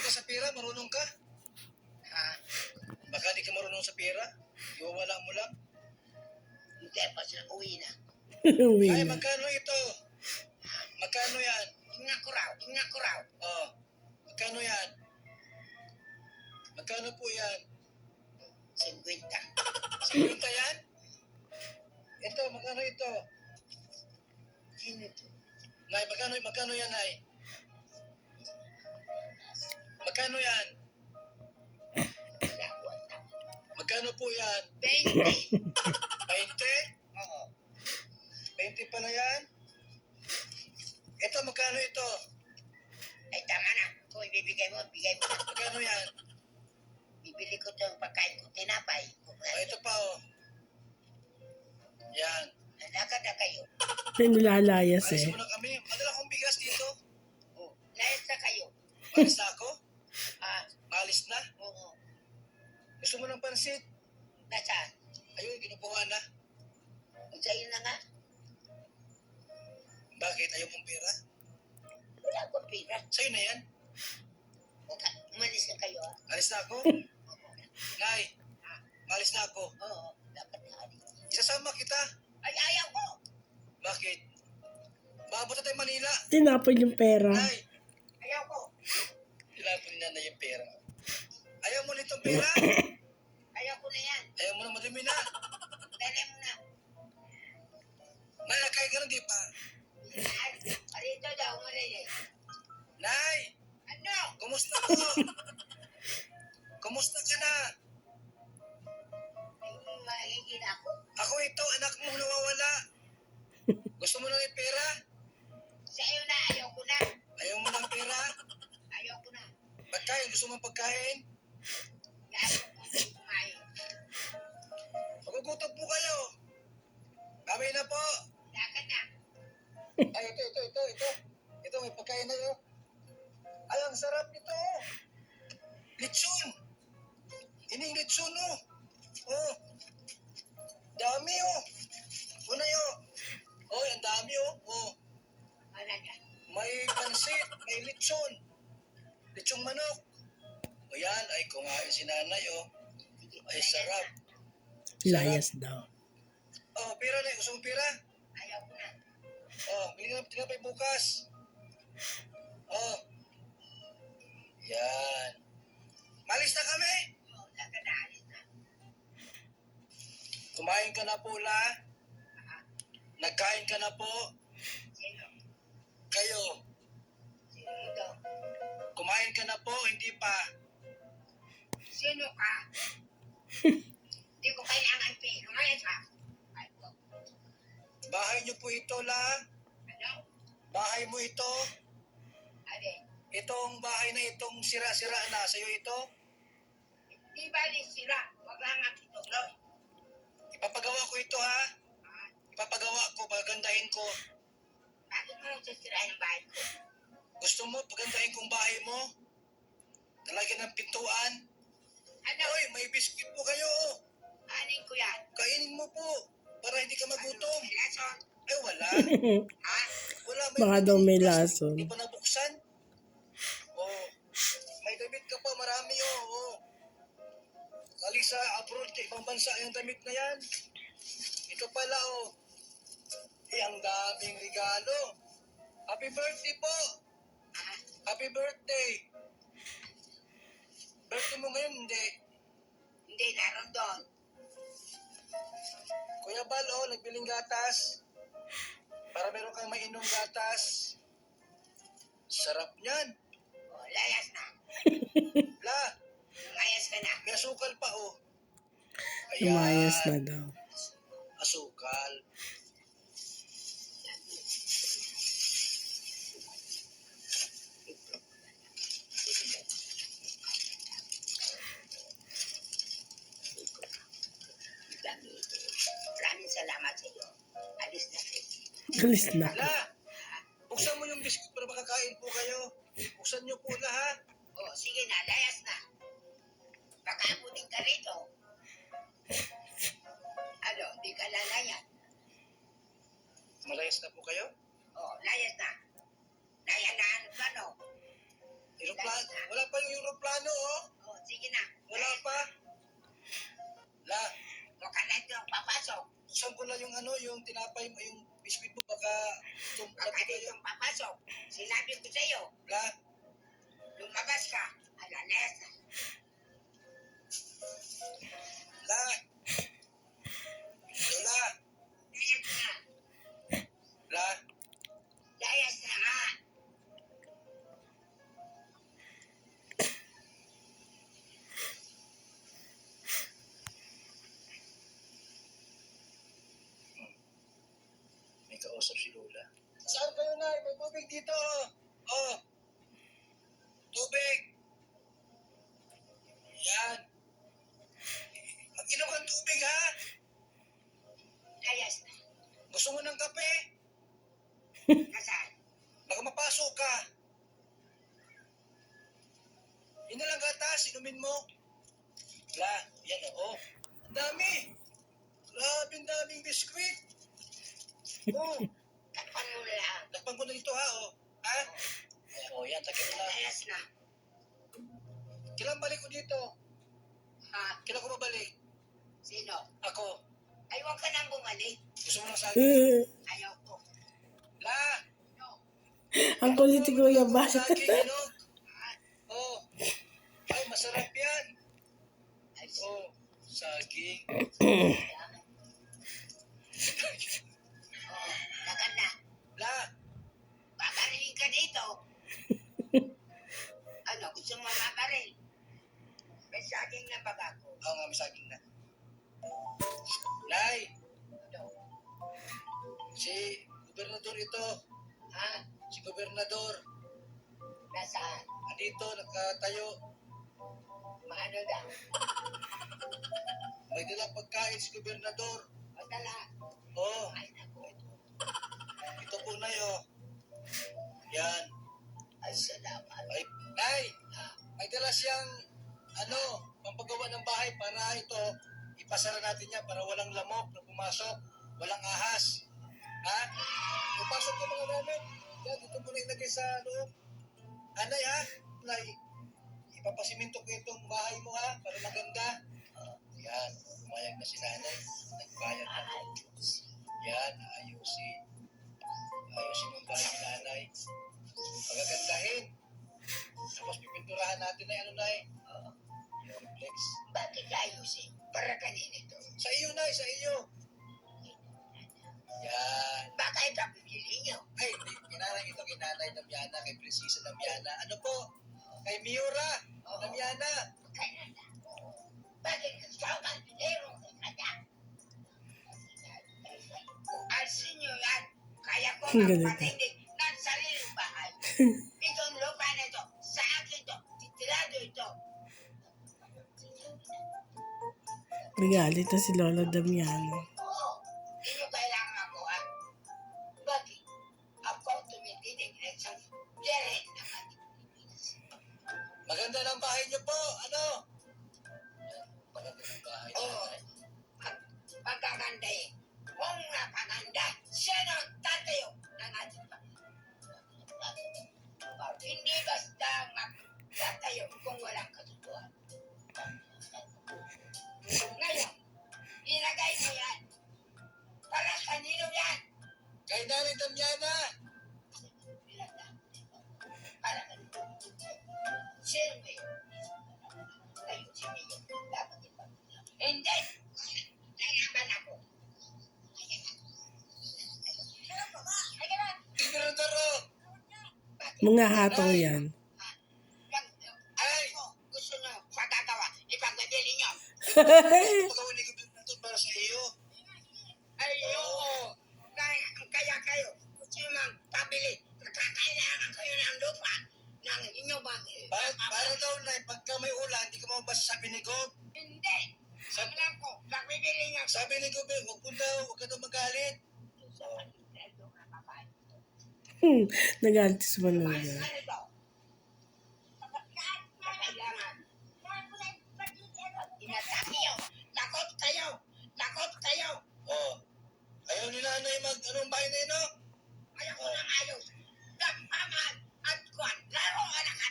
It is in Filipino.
ka sa pera? Marunong ka? Ha? Baka di ka marunong sa pera? Iwawala mo lang? Hindi, pas na uwi na. Uwi Ay, na. magkano ito? Magkano yan? Tingnan ko raw. Oh, magkano yan? Magkano po yan? 50. 50 yan? Ito, magkano ito? Sino to? Nay, magkano yan, Nay? Magkano yan? Wala, wala. Magkano po yan? 20. 20? Oo. 20 pala yan? Ito, magkano ito? Ay, tama na. Kung ibibigay mo, bigay mo. Magkano yan? Bibili ko itong pagkain ko, tinapay. Oh, ito pa, oh. Yan. Lakad na kayo. Pinilalayas Alis eh. mo na kami. Madala akong bigas dito. Oh, layas na kayo. Alis na ako? Ah, Alis na? oo. Gusto mo ng pansit? Nasaan? Ayun, kinukuha na. Sa'yo na nga. Bakit? Ayaw mong pera? Wala akong pira. Sa'yo na yan. Okay, umalis na kayo, ah. Alis na ako? Nay, alis na ako. Oo, dapat na alis. Isasama kita. Ay, ayaw ko. Bakit? Maabot na tayo Manila. Tinapon yung pera. Nay, Ayaw ko. ilapon ni nanay yung pera. Ayaw mo nitong pera? Ayaw ko na yan. Ayaw mo na madumi na. Dali mo na. Nay, nakain ka na di pa. Arito daw, umalis. Nay, Ano? kumusta ko? Kumusta ka na? Mahigin ako. Ako ito, anak mo nawawala. Gusto mo lang yung pera? Sa'yo na, ayaw ko na. Ayaw mo ng pera? Ayaw ko na. Pagkain, gusto mo pagkain? Ayaw ko kumain. Magugutom po kayo. Kami na po. Lakad na. Ay, ito. Ito, may pagkain na yun. Ay, ang sarap nito. Litsun. Ining litsun, oh. Oh. Dami, oh. Una yun. Oh, ang dami, oh. Oh. Wala dyan. May pansit, may litsun. Litsong manok. O yan, ay kumain si nanay, oh. Sige, Ay, sarap. Layas daw. Oh, pera na. Gusto mo pera? Ayaw ko na. Oh, bili ka ng tinapay bukas. Oh. Yan. Malis na kami. Oo, lakad na, alis na. Kumain ka na po, La. Nagkain ka na po. Sino? Kayo. Sino ito? Kumain ka na po, hindi pa. Sino ka? Hindi ko kailangan pera. Ngayon ha? Ay ko. Bahay niyo po ito, La. Ano? Bahay mo ito. Alin? Itong bahay na itong sira-sira na. Sa'yo ito. Di ba sila? Wag lang ang ituloy. Ipapagawa ko ito, ha. Ah, Ipapagawa ko, pagandahin ko. bakit mo sasirain ang bahay ko? Gusto mo, pagandahin kong bahay mo? Talagyan ng pintuan. Ano? Hoy, may biskuit po kayo, oh. Anin ko yan? Kainin mo po. Para hindi ka magutom. Ano? Lason? Ay, wala. Ha? Wala. Baka daw may bukas. lason. Hindi pa nabuksan. Oh. May damit ka pa. Marami, oh. Oh. Galing sa abroad, ibang bansa yung damit na yan. Ito pala, oh. Eh, ang daming regalo. Happy birthday po. Ha? Happy birthday. Birthday mo ngayon, hindi. Hindi, naroon doon. Kuya Bal, oh, nagbiling gatas. Para meron kang mainom gatas. Sarap niyan. O, layas na. La, Layas ka na. may asukal pa, oh. Lumayas na daw. Asukal. Maraming salamat sa iyo. Alis na kayo. Alis na. La, buksan mo yung biskuit para makakain po kayo. Buksan niyo po na, ha? O, sige na, layas na. Baka abutin ka rito. Ano, di ka lalayan. Malayas na po kayo? O, layas na. Layan na ano ba, no? Aeroplano. Wala pa yung aeroplano, oh. Oh, sige na. Wala pa. La, Huwag ka na doon papasok. buksan ko lang yung ano, yung tinapay mo, yung biscuit mo, baka Huwag ka kayo. dito papasok. Sinabi ko sa'yo, La, lumabas ka. Alanes. la. Lola, Layas na. la. Layas na nga. May kausap si Lola. Saan kayo na? May tubig dito. Oh. Tubig. Yan. Mag-inom kang tubig, ha? Layas na. Gusto mo ng kape? Nasaan? Baka mapasok ka. Yun na lang gatas, inumin mo. La, yan oh. Ang dami. Grabe, ang daming biskwit. Oh, Takpan mo lang. lakpan ko na ito ha, oh. Ha? Ayan, oh, yan, takip na. Layas na. Kailan balik ko dito? Ha? Kailan ko mabalik? Sino? Ako. Ay, huwag ka nang bumalik. Gusto mo na sabi? Ayaw ko. La! No. Ang kulit si Kuya Bas. Saging, ano? Oh. Ay, masarap yan. Ay, Oh, saging. oh, maganda. La! Babarilin ka dito. Ano, gusto mo mabaril? May saging na babago. Oo nga, may saging na. Nay! Ano? Si gobernador ito. Ha? Si gobernador. Nasaan? Andito, nakatayo. Maano daw? May dalang pagkain si gobernador. Madala. Oh, Ay, naku. ito po na oh. Yan. Ay, salamat. Ay, Nay! May dala siyang, ano, pampagawa ng bahay para ito, ipasara natin yan para walang lamok na pumasok, walang ahas. Ha? Ipasok ko mga gamit. Yan, dito mo na ilagay sa loob. Anay ha? Nay, ipapasiminto ko itong bahay mo ha, para maganda. Yan, umayag na si nanay. Nagbayad na po. Yan, ayusin. Ayusin yung bahay ni nanay. Pagagandahin. Tapos pipinturahan natin na ano na yung flex. Bakit ayusin? Para kanina ito. Sa iyo na, sa iyo. Yan. Baka ito ang pipili nyo. Ay, kinanay ito kay Nanay Damiana, kay Prinsesa Damiana. Ano po? Kay Miura Damiana. Kaya na. Bakit ikaw ang pilero ko kanya? Alsin nyo yan. Kaya ko Ang galing. magpatindig ng sariling bahay. Itong lupa na ito, sa akin ito, titirado ito. Regalo ito si Lola Damiano. Oo, hindi nyo kailangan makuha. Bakit? Ako tumititig na isang dere na Maganda ng bahay niyo po. Ano? Maganda ng bahay. Oo. Pagkaganda eh. Kung napaganda, sino ang tatayo ng ating pagkaganda? Hindi basta magtatayo kung walang katutuan. Ngayon, ilagay mo yan. Para kanino yan? Kay Nanay Damiana. Para kanino? Sino ba yun? Kayo, si Mio. Dapat ipagkakita. Hindi! Kailangan ako. Gobernador oh. Mga hatong yan. Ay! Gusto nyo, pagkagawa, ipagbabili nyo. Pagkawa ni Gobernador para sa iyo. Ay, oo. Kaya kayo, gusto nyo mang pabili. Kailangan kayo ng lupa ng inyo ba? Para daw na pagka may ulan, hindi ka mabasa sabi ni Gob. Hindi. Sabi lang ko, pagbibili nyo. Sabi ni Gob, huwag po daw, huwag ka daw magalit. Nagalit si Manolo. Ano to?